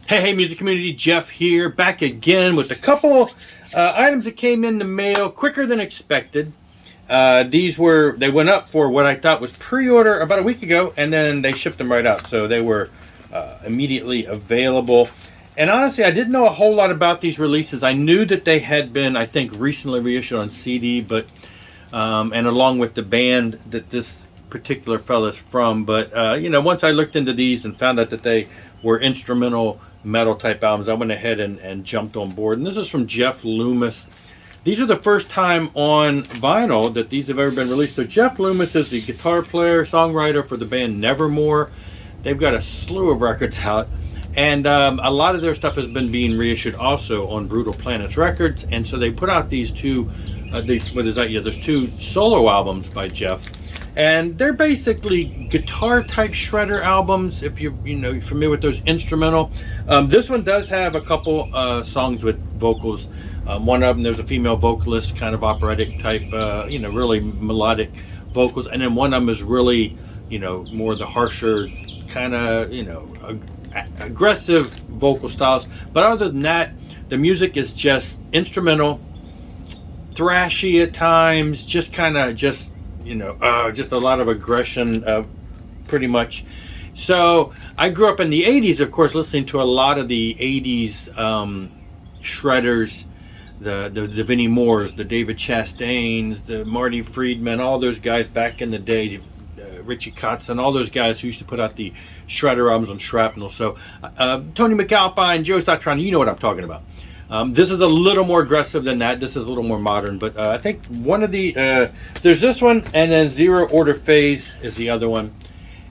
Hey, music community, Jeff here, back again with a couple items that came in the mail quicker than expected. They went up for what I thought was pre-order about a week ago, and then they shipped them right out, so they were immediately available. And honestly, I didn't know a whole lot about these releases. I knew that they had been, I think, recently reissued on CD, but and along with the band that this particular fella's from. But once I looked into these and found out that they were instrumental metal type albums, I went ahead and jumped on board. And this is from Jeff Loomis. These are the first time on vinyl that these have ever been released. So Jeff Loomis is the guitar player, songwriter for the band Nevermore. They've got a slew of records out, and a lot of their stuff has been being reissued also on Brutal Planets Records. And so they put out these two there's two solo albums by Jeff, and they're basically guitar type shredder albums. If you're familiar with those instrumental, this one does have a couple songs with vocals. One of them, there's a female vocalist, kind of operatic type, really melodic vocals, and then one of them is really, more the harsher kind of, aggressive vocal styles. But other than that, the music is just instrumental, thrashy at times, just a lot of aggression, pretty much. So I grew up in the 80s, of course, listening to a lot of the 80s shredders, the Vinnie Moores, the David Chastains, the Marty Friedman, all those guys back in the day, Richie Kotzen, all those guys who used to put out the shredder albums on Shrapnel. So Tony McAlpine, Joe Stoctrano, you know what I'm talking about. This is a little more aggressive than that. This is a little more modern, but I think one of the there's this one, and then Zero Order Phase is the other one.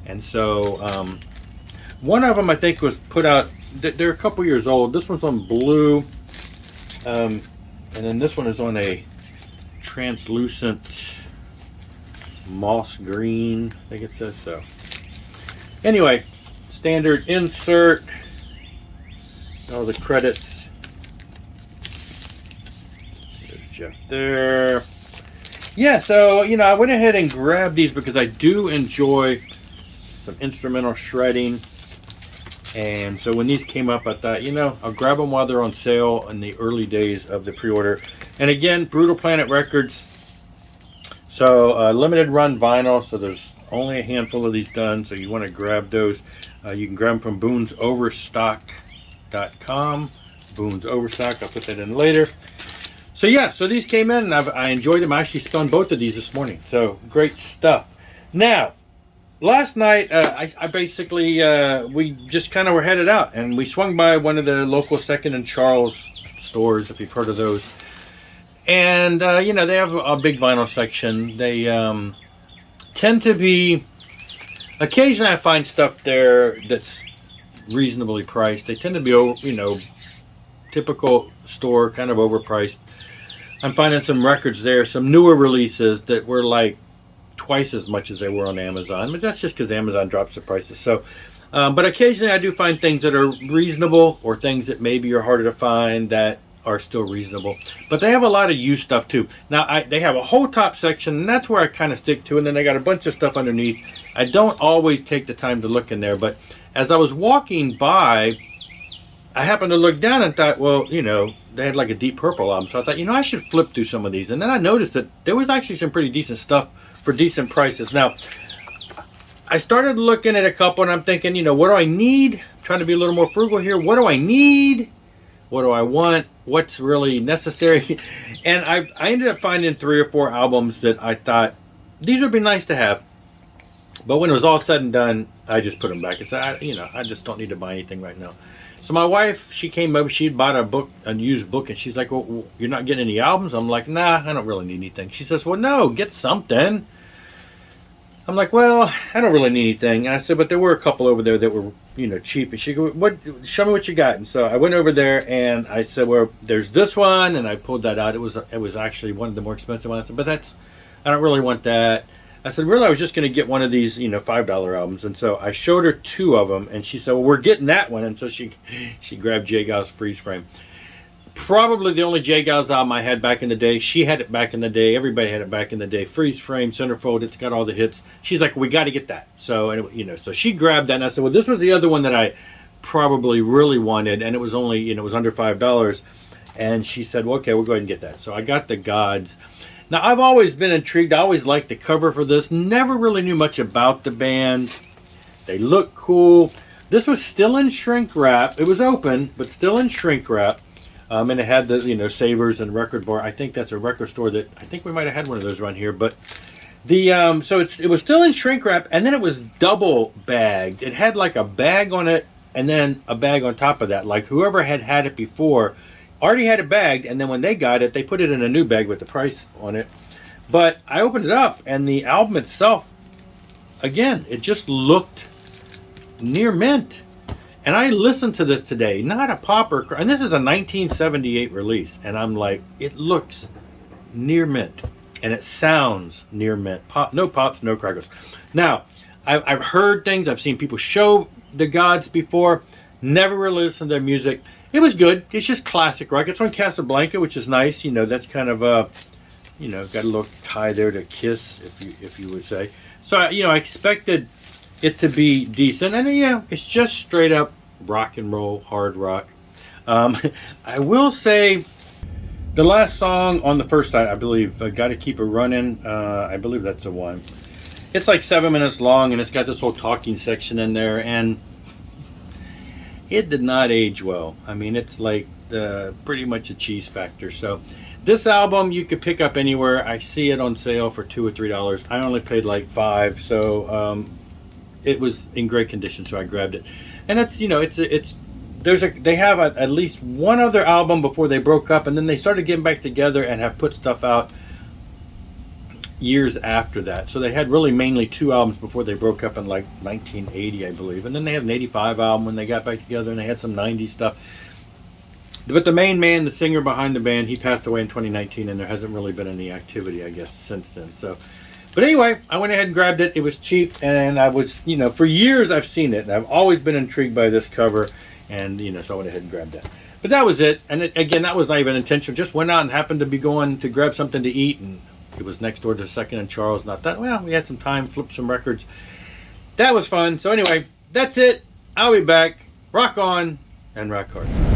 And so one of them I think was put out, they're a couple years old. This one's on blue, and then this one is on a translucent moss green, I think it says so. Anyway, standard insert, all the credits. Jeff there. Yeah, so I went ahead and grabbed these because I do enjoy some instrumental shredding, and so when these came up I thought I'll grab them while they're on sale in the early days of the pre-order. And again, Brutal Planet Records, so limited run vinyl, so there's only a handful of these done, so you want to grab those. You can grab them from boonsoverstock.com. Boone's Overstock, I'll put that in later. So yeah, so these came in, and I enjoyed them. I actually spun both of these this morning, so great stuff. Now, last night, I basically, we just kind of were headed out, and we swung by one of the local Second and Charles stores, if you've heard of those. And, they have a big vinyl section. They tend to be, occasionally I find stuff there that's reasonably priced. They tend to be, typical store, kind of overpriced. I'm finding some records there, some newer releases that were like twice as much as they were on Amazon, but that's just because Amazon drops the prices. So, but occasionally I do find things that are reasonable, or things that maybe are harder to find that are still reasonable. But they have a lot of used stuff too. Now, they have a whole top section, and that's where I kind of stick to, and then they got a bunch of stuff underneath. I don't always take the time to look in there, but as I was walking by, I happened to look down and thought, well, they had like a Deep Purple album. So I thought, I should flip through some of these. And then I noticed that there was actually some pretty decent stuff for decent prices. Now, I started looking at a couple, and I'm thinking, what do I need? I'm trying to be a little more frugal here. What do I need? What do I want? What's really necessary? And I ended up finding 3 or 4 albums that I thought, these would be nice to have. But when it was all said and done, I just put them back. I said, I just don't need to buy anything right now. So my wife, she came over, she had bought a used book, and she's like, well, you're not getting any albums? I'm like, nah, I don't really need anything. She says, well, no, get something. I'm like, well, I don't really need anything. And I said, but there were a couple over there that were, cheap. And she goes, show me what you got. And so I went over there, and I said, well, there's this one, and I pulled that out. It was actually one of the more expensive ones. I said, but I don't really want that. I said, really, I was just going to get one of these, $5 albums. And so I showed her 2 of them, and she said, well, we're getting that one. And so she grabbed J. Gow's Freeze Frame. Probably the only J. Gow's album I had back in the day. She had it back in the day. Everybody had it back in the day. Freeze Frame, Centerfold, it's got all the hits. She's like, we got to get that. So, so she grabbed that, and I said, well, this was the other one that I probably really wanted, and it was only, you know, it was under $5. And she said, well, okay, we'll go ahead and get that. So I got the Gods. Now, I've always been intrigued. I always liked the cover for this. Never really knew much about the band. They look cool. This was still in shrink wrap. It was open, but still in shrink wrap. And it had the, you know, Savers and Record Bar. I think that's a record store that, I think we might have had one of those around here. But the, so it was still in shrink wrap, and then it was double bagged. It had like a bag on it, and then a bag on top of that. Like whoever had had it before already had it bagged, and then when they got it, they put it in a new bag with the price on it. But I opened it up, and the album itself, again, it just looked near mint. And I listened to this today, not a popper, and this is a 1978 release, and I'm like, it looks near mint, and it sounds near mint. No pops, no crackers. Now, I've heard things, I've seen people show the Gods before, never really listened to their music. It was good. It's just classic rock. It's on Casablanca, which is nice. You know, that's kind of a, you know, got a little tie there to Kiss, if you would say. So, you know, I expected it to be decent, and you know, it's just straight up rock and roll, hard rock. I will say the last song on the first side, I believe, Gotta Keep It Running, I believe that's the one. It's like 7 minutes long, and it's got this whole talking section in there, and it did not age well. I mean, it's like pretty much a cheese factor. So this album you could pick up anywhere. I see it on sale for $2 or $3. I only paid like $5, so it was in great condition, so I grabbed it. And it's, you know, they have at least one other album before they broke up, and then they started getting back together and have put stuff out years after that. So they had really mainly 2 albums before they broke up in like 1980, I believe. And then they had an 85 album when they got back together, and they had some 90s stuff. But the main man, the singer behind the band, he passed away in 2019, and there hasn't really been any activity, I guess, since then. So, but anyway, I went ahead and grabbed it. It was cheap, and I was, you know, for years I've seen it, and I've always been intrigued by this cover, and, you know, so I went ahead and grabbed that. But that was it. And again, that was not even intentional. Just went out and happened to be going to grab something to eat, and it was next door to Second and Charles. Not that, well, we had some time, flipped some records. That was fun. So anyway, that's it. I'll be back. Rock on and rock hard.